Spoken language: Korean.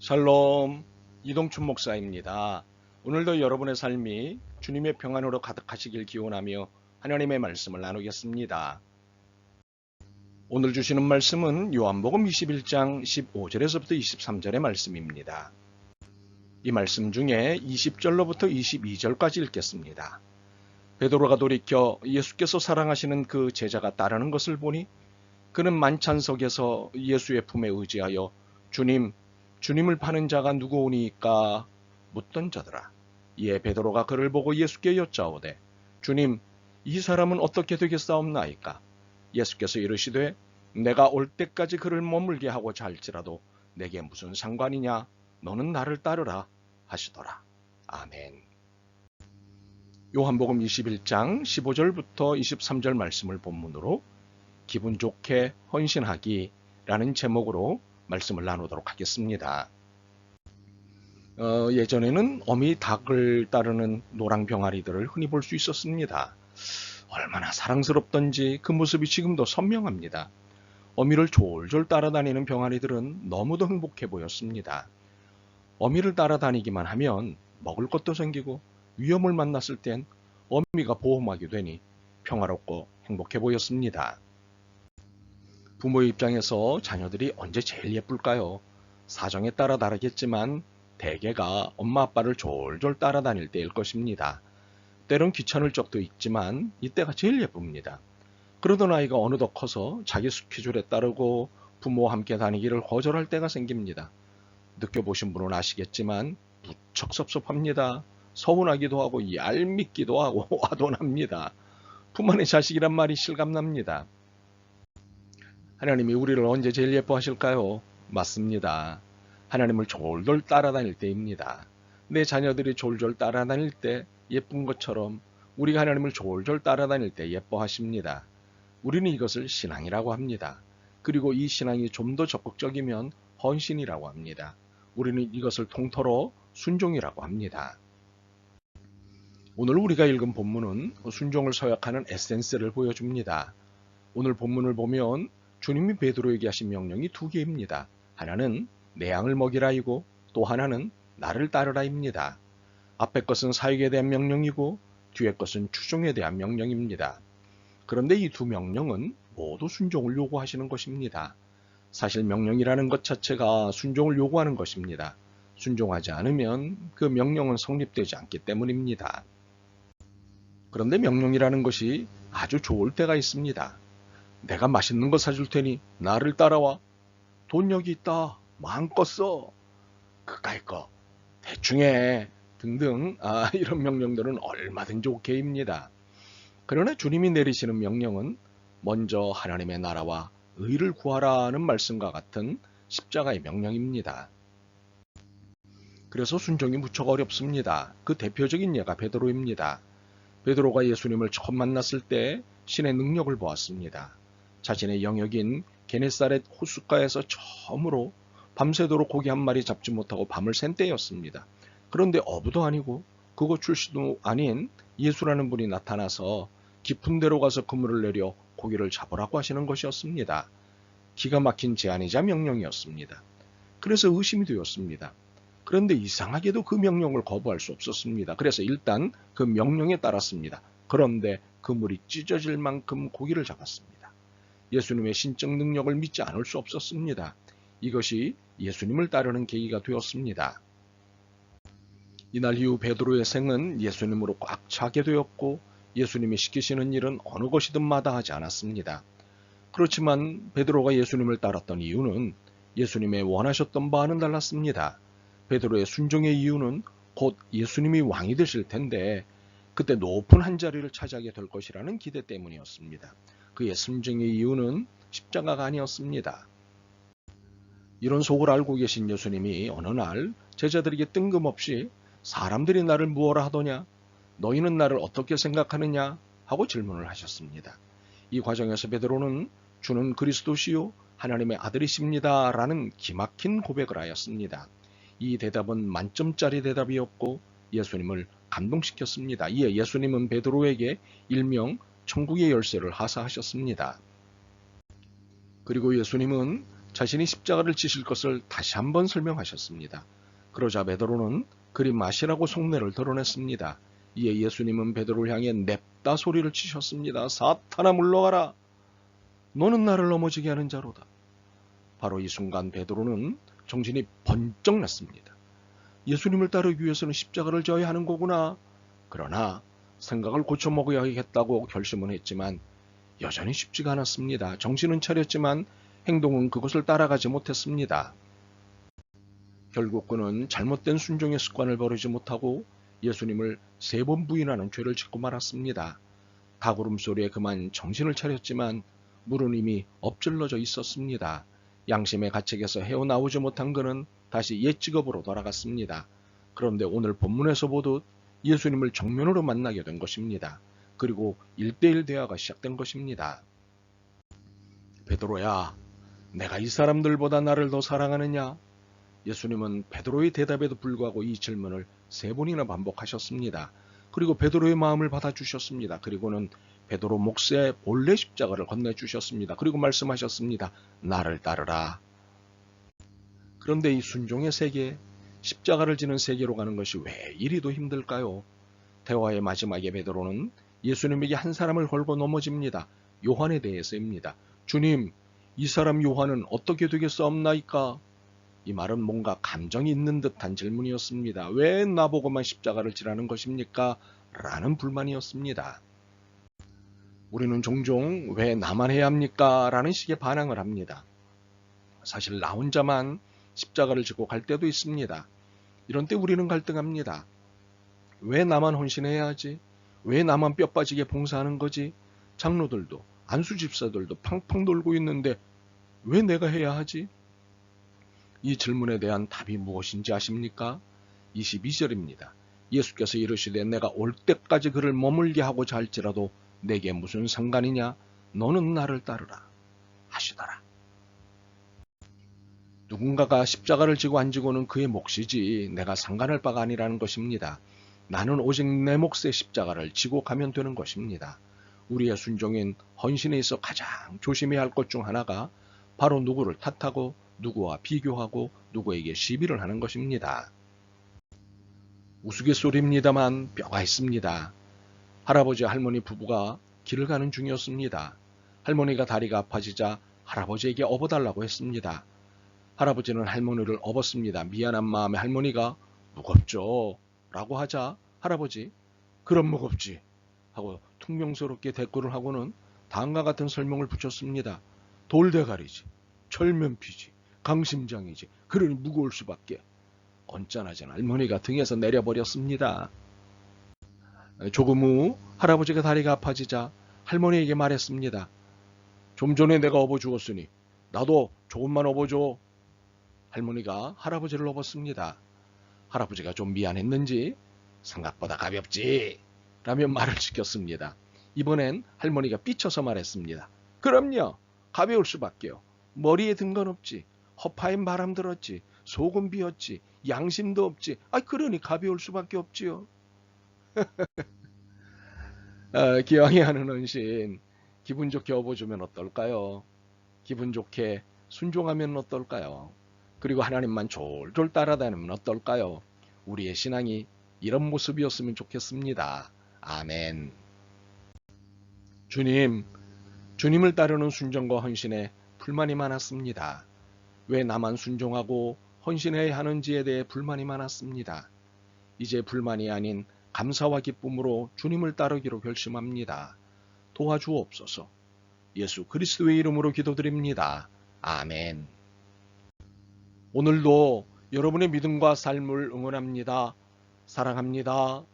샬롬, 이동춘 목사입니다. 오늘도 여러분의 삶이 주님의 평안으로 가득하시길 기원하며 하나님의 말씀을 나누겠습니다. 오늘 주시는 말씀은 요한복음 21장 15절에서부터 23절의 말씀입니다. 이 말씀 중에 20절로부터 22절까지 읽겠습니다. 베드로가 돌이켜 예수께서 사랑하시는 그 제자가 따르는 것을 보니 그는 만찬석에서 예수의 품에 의지하여 주님을 파는 자가 누구오니까 묻던자더라. 이에 베드로가 그를 보고 예수께 여짜오되 주님, 이 사람은 어떻게 되겠사옵나이까? 예수께서 이르시되 내가 올 때까지 그를 머물게 하고자 할지라도 내게 무슨 상관이냐? 너는 나를 따르라 하시더라. 아멘. 요한복음 21장 15절부터 23절 말씀을 본문으로 기분 좋게 헌신하기라는 제목으로 말씀을 나누도록 하겠습니다. 예전에는 어미 닭을 따르는 노랑 병아리들을 흔히 볼 수 있었습니다. 얼마나 사랑스럽던지 그 모습이 지금도 선명합니다. 어미를 졸졸 따라다니는 병아리들은 너무도 행복해 보였습니다. 어미를 따라다니기만 하면 먹을 것도 생기고 위험을 만났을 땐 어미가 보호막이 되니 평화롭고 행복해 보였습니다. 부모의 입장에서 자녀들이 언제 제일 예쁠까요? 사정에 따라 다르겠지만 대개가 엄마 아빠를 졸졸 따라다닐 때일 것입니다. 때론 귀찮을 적도 있지만 이때가 제일 예쁩니다. 그러던 아이가 어느덧 커서 자기 스케줄에 따르고 부모와 함께 다니기를 거절할 때가 생깁니다. 느껴보신 분은 아시겠지만 무척 섭섭합니다. 서운하기도 하고 얄밉기도 하고 화도 납니다. 품 안의 자식이란 말이 실감납니다. 하나님이 우리를 언제 제일 예뻐하실까요? 맞습니다. 하나님을 졸졸 따라다닐 때입니다. 내 자녀들이 졸졸 따라다닐 때 예쁜 것처럼 우리가 하나님을 졸졸 따라다닐 때 예뻐하십니다. 우리는 이것을 신앙이라고 합니다. 그리고 이 신앙이 좀 더 적극적이면 헌신이라고 합니다. 우리는 이것을 통틀어 순종이라고 합니다. 오늘 우리가 읽은 본문은 순종을 서약하는 에센스를 보여줍니다. 오늘 본문을 보면 주님이 베드로에게 하신 명령이 두 개입니다. 하나는 내 양을 먹이라이고 또 하나는 나를 따르라입니다. 앞에 것은 사역에 대한 명령이고 뒤에 것은 추종에 대한 명령입니다. 그런데 이 두 명령은 모두 순종을 요구하시는 것입니다. 사실 명령이라는 것 자체가 순종을 요구하는 것입니다. 순종하지 않으면 그 명령은 성립되지 않기 때문입니다. 그런데 명령이라는 것이 아주 좋을 때가 있습니다. 내가 맛있는 거 사줄 테니 나를 따라와. 돈 여기 있다. 마음껏 써. 그까이 거 대충 해. 등등 이런 명령들은 얼마든지 오케이입니다. 그러나 주님이 내리시는 명령은 먼저 하나님의 나라와 의를 구하라는 말씀과 같은 십자가의 명령입니다. 그래서 순종이 무척 어렵습니다. 그 대표적인 예가 베드로입니다. 베드로가 예수님을 처음 만났을 때 신의 능력을 보았습니다. 자신의 영역인 게네사렛 호숫가에서 처음으로 밤새도록 고기 한 마리 잡지 못하고 밤을 샌 때였습니다. 그런데 어부도 아니고 그곳 출신도 아닌 예수라는 분이 나타나서 깊은 데로 가서 그물을 내려 고기를 잡으라고 하시는 것이었습니다. 기가 막힌 제안이자 명령이었습니다. 그래서 의심이 되었습니다. 그런데 이상하게도 그 명령을 거부할 수 없었습니다. 그래서 일단 그 명령에 따랐습니다. 그런데 그물이 찢어질 만큼 고기를 잡았습니다. 예수님의 신적 능력을 믿지 않을 수 없었습니다. 이것이 예수님을 따르는 계기가 되었습니다. 이날 이후 베드로의 생은 예수님으로 꽉 차게 되었고 예수님이 시키시는 일은 어느 것이든 마다하지 않았습니다. 그렇지만 베드로가 예수님을 따랐던 이유는 예수님의 원하셨던 바와는 달랐습니다. 베드로의 순종의 이유는 곧 예수님이 왕이 되실 텐데 그때 높은 한 자리를 차지하게 될 것이라는 기대 때문이었습니다. 그의 순종의 이유는 십자가가 아니었습니다. 이런 속을 알고 계신 예수님이 어느 날 제자들에게 뜬금없이 사람들이 나를 무엇라 하더냐? 너희는 나를 어떻게 생각하느냐? 하고 질문을 하셨습니다. 이 과정에서 베드로는 주는 그리스도시요 하나님의 아들이십니다 라는 기막힌 고백을 하였습니다. 이 대답은 만점짜리 대답이었고 예수님을 감동시켰습니다. 이에 예수님은 베드로에게 일명 천국의 열쇠를 하사하셨습니다. 그리고 예수님은 자신이 십자가를 지실 것을 다시 한번 설명하셨습니다. 그러자 베드로는 그리 마시라고 속내를 드러냈습니다. 이에 예수님은 베드로를 향해 냅다 소리를 치셨습니다. 사탄아 물러가라. 너는 나를 넘어지게 하는 자로다. 바로 이 순간 베드로는 정신이 번쩍 났습니다. 예수님을 따르기 위해서는 십자가를 져야 하는 거구나. 그러나 생각을 고쳐먹어야겠다고 결심은 했지만 여전히 쉽지가 않았습니다. 정신은 차렸지만 행동은 그것을 따라가지 못했습니다. 결국 그는 잘못된 순종의 습관을 버리지 못하고 예수님을 3번 부인하는 죄를 짓고 말았습니다. 닭울음소리에 그만 정신을 차렸지만 물은 이미 엎질러져 있었습니다. 양심의 가책에서 헤어나오지 못한 그는 다시 옛 직업으로 돌아갔습니다. 그런데 오늘 본문에서 보듯 예수님을 정면으로 만나게 된 것입니다. 그리고 1대1 대화가 시작된 것입니다. 베드로야, 내가 이 사람들보다 나를 더 사랑하느냐? 예수님은 베드로의 대답에도 불구하고 이 질문을 3번이나 반복하셨습니다. 그리고 베드로의 마음을 받아주셨습니다. 그리고는 베드로 몫에 본래 십자가를 건네주셨습니다. 그리고 말씀하셨습니다. 나를 따르라. 그런데 이 순종의 세계, 십자가를 지는 세계로 가는 것이 왜 이리도 힘들까요? 대화의 마지막에 베드로는 예수님에게 한 사람을 걸고 넘어집니다. 요한에 대해서입니다. 주님, 이 사람 요한은 어떻게 되겠사옵나이까? 이 말은 뭔가 감정이 있는 듯한 질문이었습니다. 왜 나보고만 십자가를 지라는 것입니까? 라는 불만이었습니다. 우리는 종종 왜 나만 해야 합니까? 라는 식의 반항을 합니다. 사실 나 혼자만 십자가를 지고 갈 때도 있습니다. 이런 때 우리는 갈등합니다. 왜 나만 헌신해야 하지? 왜 나만 뼈 빠지게 봉사하는 거지? 장로들도 안수 집사들도 팡팡 돌고 있는데 왜 내가 해야 하지? 이 질문에 대한 답이 무엇인지 아십니까? 22절입니다. 예수께서 이르시되 내가 올 때까지 그를 머물게 하고자 할지라도 내게 무슨 상관이냐? 너는 나를 따르라 하시더라. 누군가가 십자가를 지고 안 지고는 그의 몫이지 내가 상관할 바가 아니라는 것입니다. 나는 오직 내 몫의 십자가를 지고 가면 되는 것입니다. 우리의 순종인 헌신에 있어 가장 조심해야 할 것 중 하나가 바로 누구를 탓하고 누구와 비교하고 누구에게 시비를 하는 것입니다. 우스갯소리입니다만 뼈가 있습니다. 할아버지 할머니 부부가 길을 가는 중이었습니다. 할머니가 다리가 아파지자 할아버지에게 업어달라고 했습니다. 할아버지는 할머니를 업었습니다. 미안한 마음에 할머니가 무겁죠 라고 하자 할아버지 그럼 무겁지 하고 퉁명스럽게 대꾸를 하고는 다음과 같은 설명을 붙였습니다. 돌대가리지, 철면피지, 강심장이지, 그러니 무거울 수밖에. 언짢아진 할머니가 등에서 내려버렸습니다. 조금 후 할아버지가 다리가 아파지자 할머니에게 말했습니다. 좀 전에 내가 업어 주었으니 나도 조금만 업어줘. 할머니가 할아버지를 업었습니다. 할아버지가 좀 미안했는지 생각보다 가볍지 라며 말을 지켰습니다. 이번엔 할머니가 삐쳐서 말했습니다. 그럼요. 가벼울 수밖에요. 머리에 든 건 없지. 허파엔 바람 들었지. 속은 비었지. 양심도 없지. 그러니 가벼울 수밖에 없지요. 기왕에 하는 헌신 기분 좋게 업어주면 어떨까요? 기분 좋게 순종하면 어떨까요? 그리고 하나님만 졸졸 따라다니면 어떨까요? 우리의 신앙이 이런 모습이었으면 좋겠습니다. 아멘. 주님을 따르는 순종과 헌신에 불만이 많았습니다. 왜 나만 순종하고 헌신해야 하는지에 대해 불만이 많았습니다. 이제 불만이 아닌 감사와 기쁨으로 주님을 따르기로 결심합니다. 도와주옵소서. 예수 그리스도의 이름으로 기도드립니다. 아멘. 오늘도 여러분의 믿음과 삶을 응원합니다. 사랑합니다.